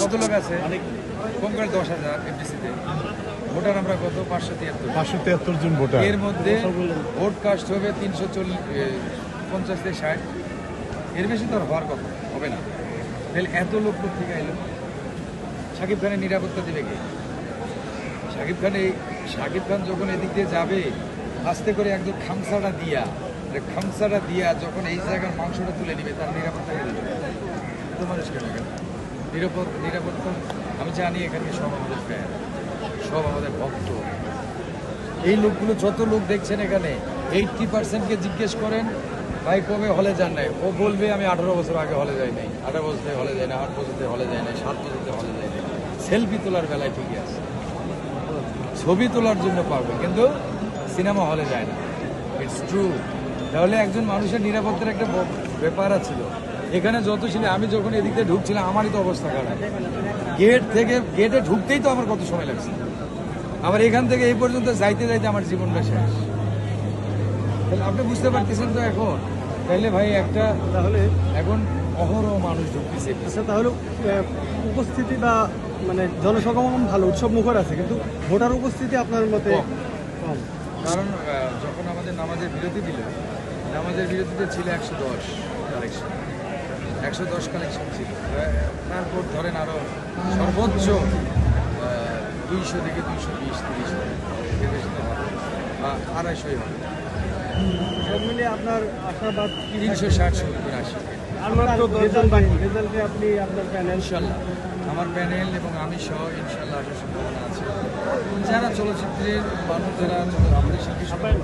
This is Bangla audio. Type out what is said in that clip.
কত লোক আছে? কম করে 10,000 এফডিসিতে। ভোটার আমরা কত? 573 জন ভোটার। এর মধ্যে ভোট কাস্ট হবে 350 থেকে 60। এর বেশি তো আর হওয়ার কথা হবে না। তাহলে এত লোক থেকে এলো, শাকিব খানের নিরাপত্তা দেবে কে? শাকিব খান যখন এদিক দিয়ে যাবে আস্তে করে একদম খামসাটা দিয়া যখন এই জায়গার মাংসটা তুলে নিবে, তার নিরাপত্তা কে দেবে? তো মানুষ কেন নিরাপত্তা আমি জানি এখানে সব আমাদের ফ্যান, সব আমাদের ভক্ত। এই লোকগুলো যত লোক দেখছেন এখানে 80%কে জিজ্ঞেস করেন ভাই কবে হলে যান নাই, ও বলবে আমি 18 বছর আগে হলে যাই নাই, 18 বছর থেকে হলে যাই না, 8 বছর থেকে হলে যাই নাই, 7 বছর থেকে হলে যাই নাই। সেলফি তোলার বেলায় ঠিকই আছে, ছবি তোলার জন্য পারবে, কিন্তু সিনেমা হলে যায় না। It's true. তাহলে একজন মানুষের নিরাপত্তার একটা ব্যাপার আছে। এখানে যত ছিল, আমি যখন এদিক দিয়ে ঢুকছিলাম আমারই তো অবস্থা খারাপ। গেটে ঢুকতেই তো আমার কত সময় লাগছে, আবার এখান থেকে এই পর্যন্ত যাইতে আমার জীবনটা শেষ। তাহলে আপনি বুঝতে পারতেছেন তো এখন। তাহলে ভাই তাহলে এখন অহরহ মানুষ ঢুকতেছে। আচ্ছা, তাহলে উপস্থিতি বা মানে জনসমাগম ভালো, উৎসব মুখর আছে, কিন্তু ভোটার উপস্থিতি আপনার মতে কম। কারণ যখন আমাদের নামাজের বিরতি দিল, নামাজের বিরতিতে ছিল 110 কালেকশন, 110 কালেকশন ছিল। তারপর ধরেন আরো সর্বোচ্চ 200 থেকে 220-30 হবে, এর বেশি তো হবে, বা 250 হবে। সব মিলিয়ে আপনার আশাবাদ 360-70-80। রেজাল্টে আপনি আপনার প্যানেল ইনশাল্লাহ আমার প্যানেল এবং আমি সহ ইনশাল্লাহ আসার সম্ভাবনা আছে। যারা চলচ্চিত্রের মানুষ, যারা আমাদের শিল্পী